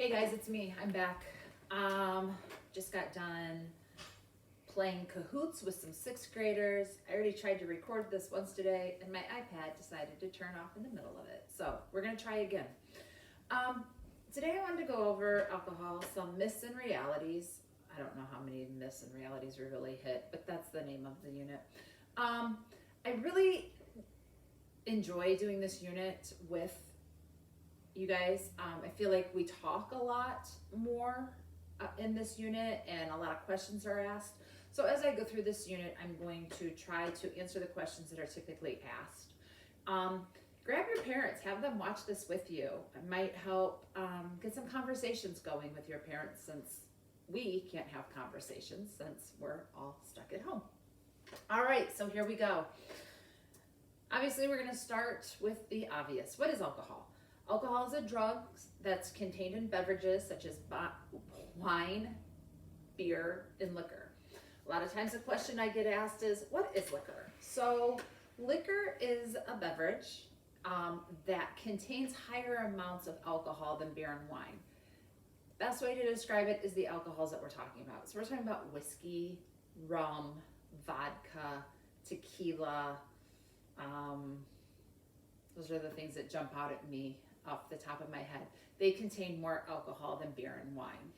Hey guys, it's me. I'm back. Just got done playing Cahoots with some sixth graders. I already tried to record this once today, and my iPad decided to turn off in the middle of it. So we're gonna try again. Today I wanted to go over alcohol, some myths and realities. I don't know how many myths and realities we really hit, but that's the name of the unit. I really enjoy doing this unit with you guys. I feel like we talk a lot more in this unit and a lot of questions are asked. So as I go through this unit, I'm going to try to answer the questions that are typically asked. Grab your parents, have them watch this with you. It might help get some conversations going with your parents, since we can't have conversations since we're all stuck at home. All right, so here we go. Obviously, we're going to start with the obvious. What is alcohol? Alcohol is a drug that's contained in beverages such as wine, beer, and liquor. A lot of times the question I get asked is, what is liquor? So liquor is a beverage that contains higher amounts of alcohol than beer and wine. Best way to describe it is the alcohols that we're talking about. So we're talking about whiskey, rum, vodka, tequila. Those are the things that jump out at me off the top of my head. They contain more alcohol than beer and wine.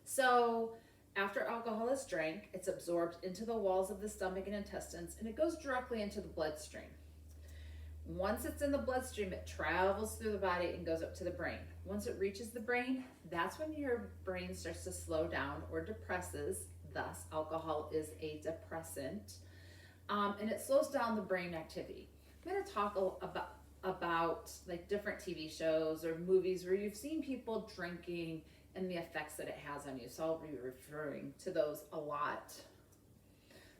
So after alcohol is drank, it's absorbed into the walls of the stomach and intestines, and it goes directly into the bloodstream. Once it's in the bloodstream, it travels through the body and goes up to the brain. Once it reaches the brain, that's when your brain starts to slow down or depresses. Thus, alcohol is a depressant, and it slows down the brain activity. I'm going to talk about like different TV shows or movies where you've seen people drinking and the effects that it has on you. So I'll be referring to those a lot.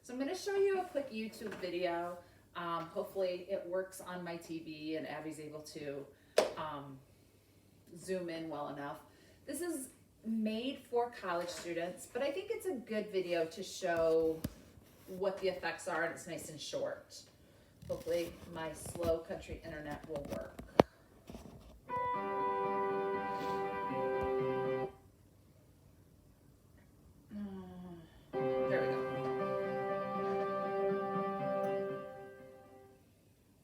So I'm going to show you a quick YouTube video. Hopefully it works on my TV and Abby's able to zoom in well enough. This is made for college students, but I think it's a good video to show what the effects are, and it's nice and short. Hopefully my slow country internet will work. There we go.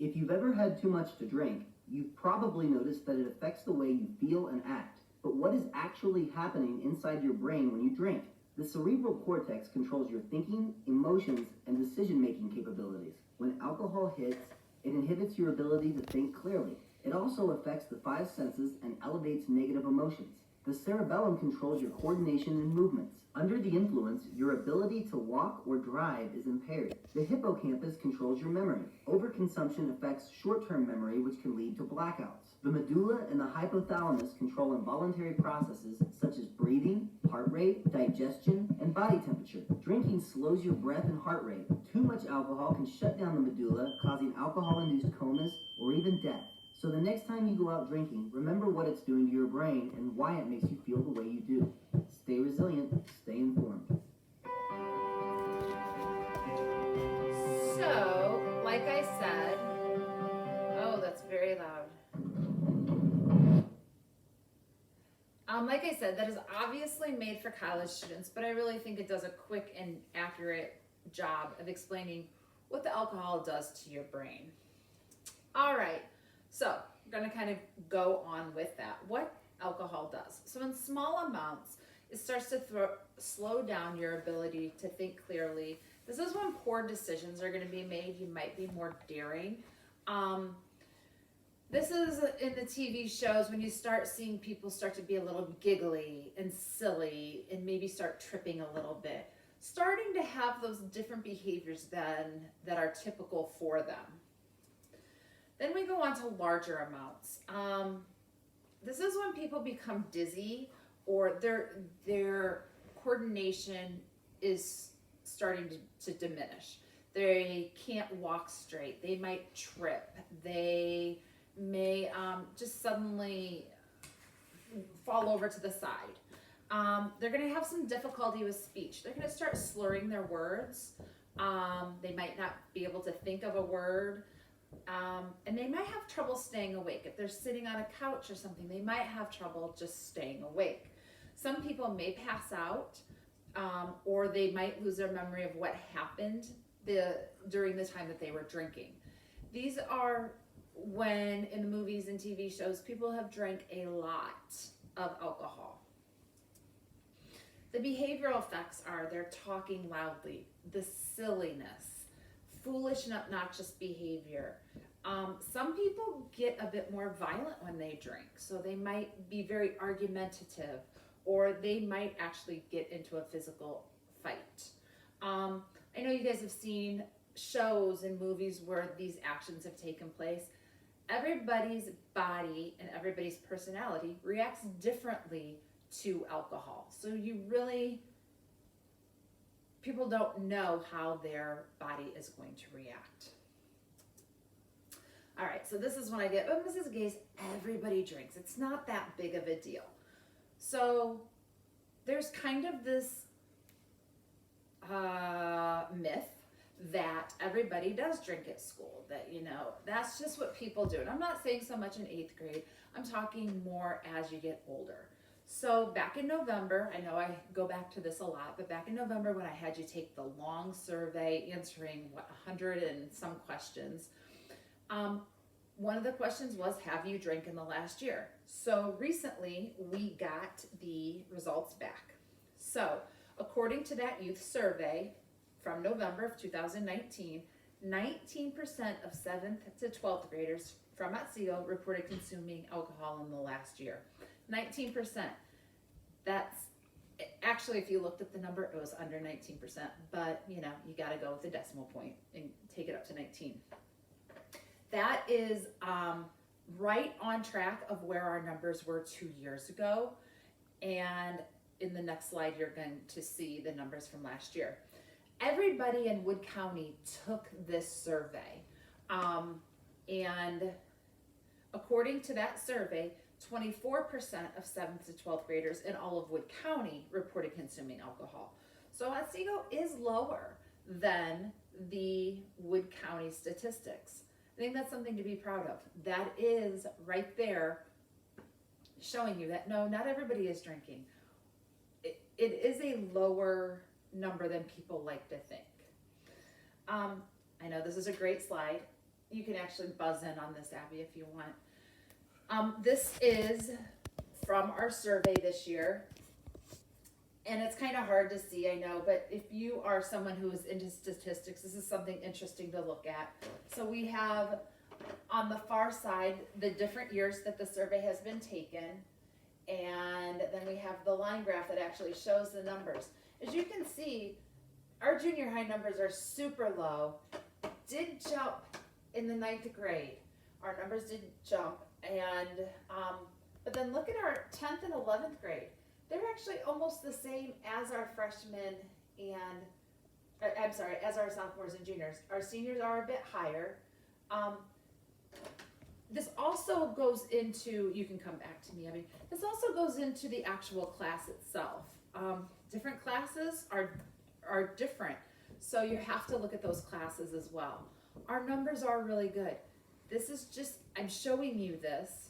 If you've ever had too much to drink, you've probably noticed that it affects the way you feel and act. But what is actually happening inside your brain when you drink? The cerebral cortex controls your thinking, emotions, and decision-making capabilities. When alcohol hits, it inhibits your ability to think clearly. It also affects the five senses and elevates negative emotions. The cerebellum controls your coordination and movements. Under the influence, your ability to walk or drive is impaired. The hippocampus controls your memory. Overconsumption affects short-term memory, which can lead to blackouts. The medulla and the hypothalamus control involuntary processes such as breathing, heart rate, digestion, and body temperature. Drinking slows your breath and heart rate. Too much alcohol can shut down the medulla, causing alcohol-induced comas or even death. So the next time you go out drinking, remember what it's doing to your brain and why it makes you feel the way you do. Stay resilient, stay informed. So, like I said, oh, that's very loud. Like I said, that is obviously made for college students, but I really think it does a quick and accurate job of explaining what the alcohol does to your brain. All right, so we're going to kind of go on with that. What alcohol does. So in small amounts, it starts to slow down your ability to think clearly. This is when poor decisions are going to be made. You might be more daring. This is in the TV shows when you start seeing people start to be a little giggly and silly and maybe start tripping a little bit. Starting to have those different behaviors that are typical for them. Then we go on to larger amounts. This is when people become dizzy or their coordination is starting to diminish. They can't walk straight. They might trip. They may just suddenly fall over to the side. They're going to have some difficulty with speech. They're going to start slurring their words. They might not be able to think of a word. And they might have trouble staying awake. If they're sitting on a couch or something, they might have trouble just staying awake. Some people may pass out, or they might lose their memory of what happened during the time that they were drinking. These are when in the movies and TV shows people have drank a lot of alcohol. The behavioral effects are they're talking loudly, the silliness, foolish and obnoxious behavior. Some people get a bit more violent when they drink, so they might be very argumentative, or they might actually get into a physical fight. I know you guys have seen shows and movies where these actions have taken place. Everybody's body and everybody's personality reacts differently to alcohol. So people don't know how their body is going to react. All right, so this is when I get, oh, Mrs. Gaze, everybody drinks. It's not that big of a deal. So there's kind of this myth that everybody does drink at school, that, that's just what people do. And I'm not saying so much in 8th grade. I'm talking more as you get older. So back in November, I know I go back to this a lot, but back in November when I had you take the long survey answering 100 and some questions, one of the questions was, have you drank in the last year? So recently we got the results back. So according to that youth survey from November of 2019, 19% of 7th to 12th graders from Otsego reported consuming alcohol in the last year. 19%. That's actually, if you looked at the number, it was under 19%, but you got to go with the decimal point and take it up to 19. That is right on track of where our numbers were 2 years ago. And in the next slide, you're going to see the numbers from last year. Everybody in Wood County took this survey. And according to that survey, 24% of 7th to 12th graders in all of Wood County reported consuming alcohol. So Otsego is lower than the Wood County statistics. I think that's something to be proud of. That is right there showing you that no, not everybody is drinking. It is a lower number than people like to think. I know this is a great slide. You can actually buzz in on this, Abby, if you want. This is from our survey this year. And it's kind of hard to see, I know, but if you are someone who is into statistics, this is something interesting to look at. So we have on the far side the different years that the survey has been taken, and then we have the line graph that actually shows the numbers. As you can see, our junior high numbers are super low. Did jump in the 9th grade. Our numbers did jump, and but then look at our 10th and 11th grade. They're actually almost the same as our freshmen and, as our sophomores and juniors. Our seniors are a bit higher. This also goes into, you can come back to me, Abby. This also goes into the actual class itself. Different classes are different, so you have to look at those classes as well. Our numbers are really good. This is just, I'm showing you this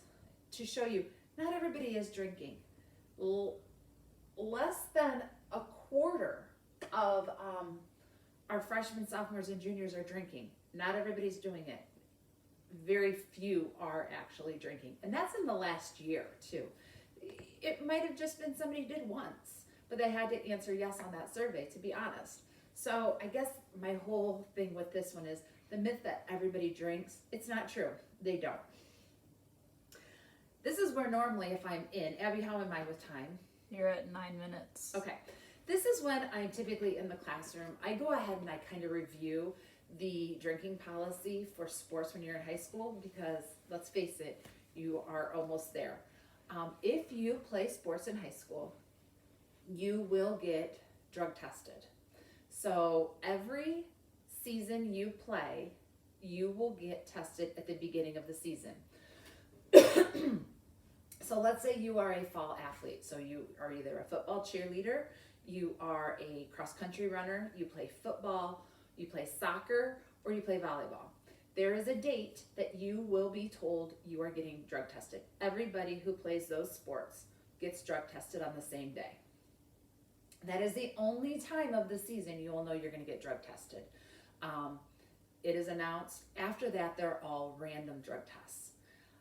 to show you, not everybody is drinking. Less than a quarter of our freshmen, sophomores, and juniors are drinking. Not everybody's doing it. Very few are actually drinking. And that's in the last year, too. It might have just been somebody did once, but they had to answer yes on that survey, to be honest. So I guess my whole thing with this one is the myth that everybody drinks, it's not true. They don't. This is where normally if I'm in, Abby, how am I with time? You're at 9 minutes. Okay. This is when I'm typically in the classroom. I go ahead and I kind of review the drinking policy for sports when you're in high school, because let's face it, you are almost there. If you play sports in high school, you will get drug tested. So every season you play, you will get tested at the beginning of the season. So let's say you are a fall athlete. So you are either a football cheerleader, you are a cross-country runner, you play football, you play soccer, or you play volleyball. there is a date that you will be told you are getting drug tested. Everybody who plays those sports gets drug tested on the same day. That is the only time of the season you will know you're going to get drug tested. It is announced. After that, they're all random drug tests.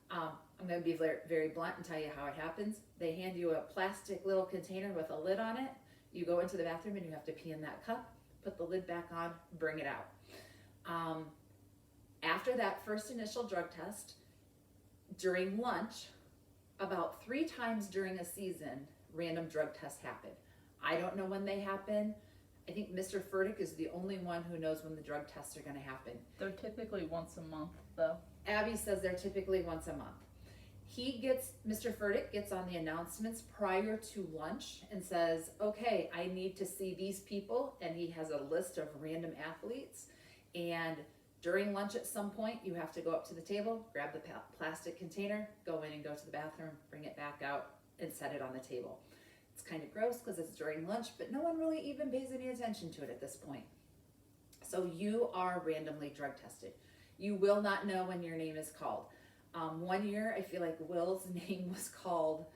I'm going to be very, very blunt and tell you how it happens. They hand you a plastic little container with a lid on it. You go into the bathroom and you have to pee in that cup, put the lid back on, bring it out. After that first initial drug test, during lunch, about 3 times during a season, random drug tests happen. I don't know when they happen. I think Mr. Furtick is the only one who knows when the drug tests are going to happen. They're typically once a month, though. Abby says they're typically once a month. Mr. Furtick gets on the announcements prior to lunch and says, okay, I need to see these people. And he has a list of random athletes. And during lunch at some point, you have to go up to the table, grab the plastic container, go in and go to the bathroom, bring it back out, and set it on the table. It's kind of gross because it's during lunch, but no one really even pays any attention to it at this point. So you are randomly drug tested. You will not know when your name is called. 1 year, I feel like Will's name was called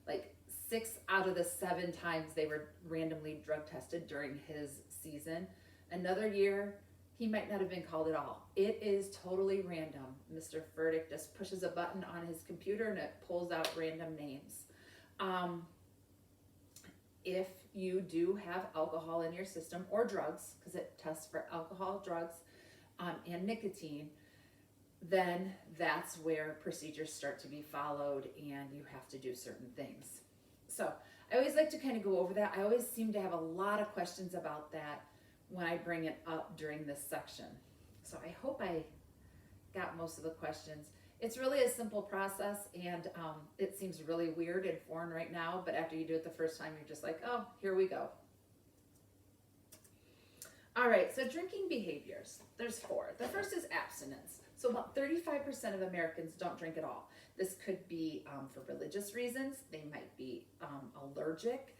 like 6 out of the 7 times they were randomly drug tested during his season. Another year, he might not have been called at all. It is totally random. Mr. Furtick just pushes a button on his computer and it pulls out random names. If you do have alcohol in your system or drugs, because it tests for alcohol, drugs, and nicotine, then that's where procedures start to be followed and you have to do certain things. So I always like to kind of go over that. I always seem to have a lot of questions about that when I bring it up during this section. So I hope I got most of the questions. It's really a simple process, and it seems really weird and foreign right now, but after you do it the first time, you're just like, oh, here we go. All right, so drinking behaviors. There's 4. The first is abstinence. So about 35% of Americans don't drink at all. This could be for religious reasons. They might be allergic.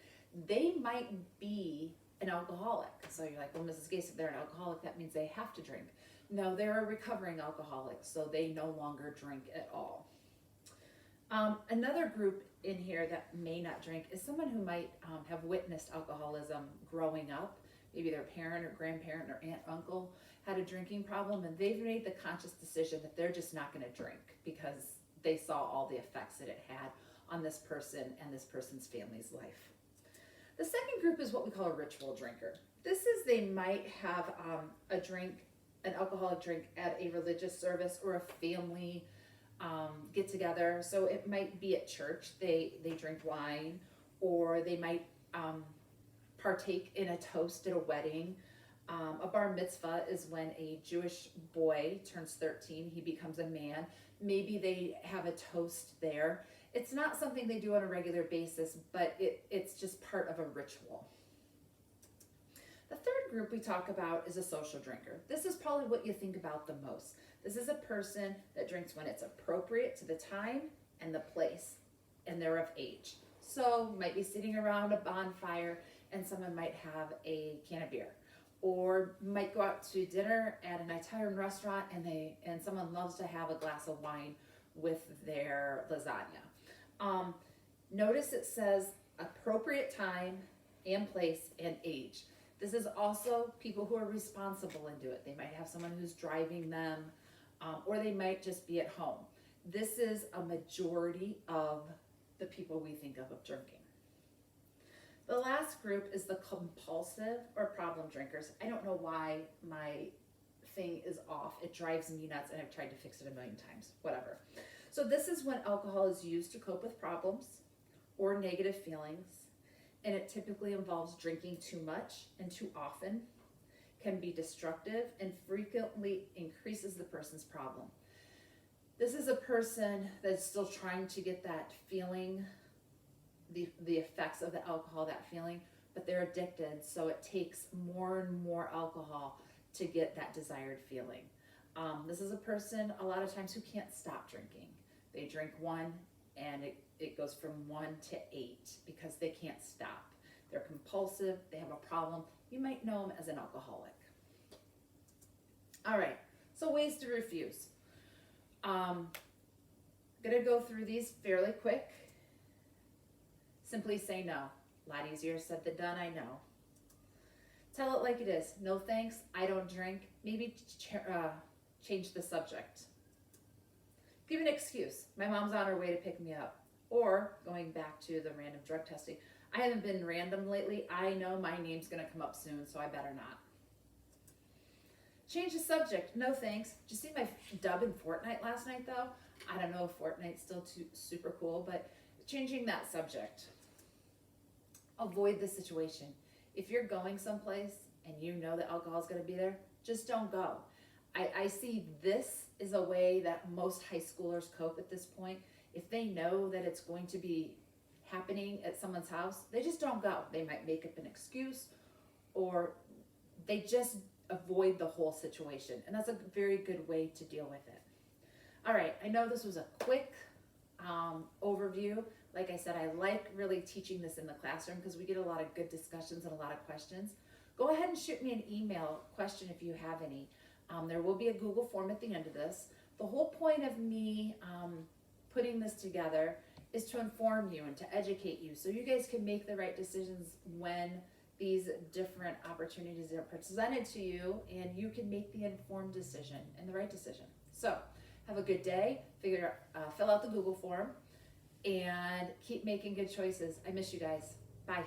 They might be an alcoholic. So you're like, well, Mrs. Gase, if they're an alcoholic, that means they have to drink. No, they're a recovering alcoholic, so they no longer drink at all. Another group in here that may not drink is someone who might have witnessed alcoholism growing up. Maybe their parent or grandparent or aunt, uncle had a drinking problem, and they've made the conscious decision that they're just not going to drink because they saw all the effects that it had on this person and this person's family's life. The second group is what we call a ritual drinker. This is they might have a drink, an alcoholic drink at a religious service or a family get together. So it might be at church, they drink wine, or they might partake in a toast at a wedding. A bar mitzvah is when a Jewish boy turns 13, he becomes a man. Maybe they have a toast there. It's not something they do on a regular basis, but it's just part of a ritual. The third group we talk about is a social drinker. This is probably what you think about the most. This is a person that drinks when it's appropriate to the time and the place, and they're of age. So might be sitting around a bonfire and someone might have a can of beer, or might go out to dinner at an Italian restaurant and someone loves to have a glass of wine with their lasagna. Notice it says appropriate time and place and age. This is also people who are responsible and do it. They might have someone who's driving them, or they might just be at home. This is a majority of the people we think of drinking. The last group is the compulsive or problem drinkers. I don't know why my thing is off. It drives me nuts, and I've tried to fix it a million times. Whatever. So this is when alcohol is used to cope with problems or negative feelings, and it typically involves drinking too much and too often, can be destructive, and frequently increases the person's problem. This is a person that's still trying to get that feeling, the effects of the alcohol, that feeling, but they're addicted, so it takes more and more alcohol to get that desired feeling. This is a person a lot of times who can't stop drinking. They drink 1 and it goes from 1 to 8 because they can't stop. They're compulsive, they have a problem. You might know them as an alcoholic. All right, So ways to refuse. Gonna go through these fairly quick. Simply say no. A lot easier said than done, I know. Tell it like it is. No thanks, I don't drink. Maybe change the subject. Give an excuse. My mom's on her way to pick me up. Or, going back to the random drug testing, I haven't been random lately. I know my name's gonna come up soon, so I better not. Change the subject. No thanks. Did you see my dub in Fortnite last night though? I don't know if Fortnite's still super cool, but changing that subject. Avoid the situation. If you're going someplace and you know that alcohol is gonna be there, just don't go. I see this is a way that most high schoolers cope at this point. If they know that it's going to be happening at someone's house, they just don't go. They might make up an excuse, or they just avoid the whole situation. And that's a very good way to deal with it. All right, I know this was a quick overview. Like I said, I like really teaching this in the classroom because we get a lot of good discussions and a lot of questions. Go ahead and shoot me an email question if you have any. There will be a Google form at the end of this. The whole point of me putting this together is to inform you and to educate you so you guys can make the right decisions when these different opportunities are presented to you, and you can make the informed decision and the right decision. So have a good day. Fill out the Google form and keep making good choices. I miss you guys. Bye.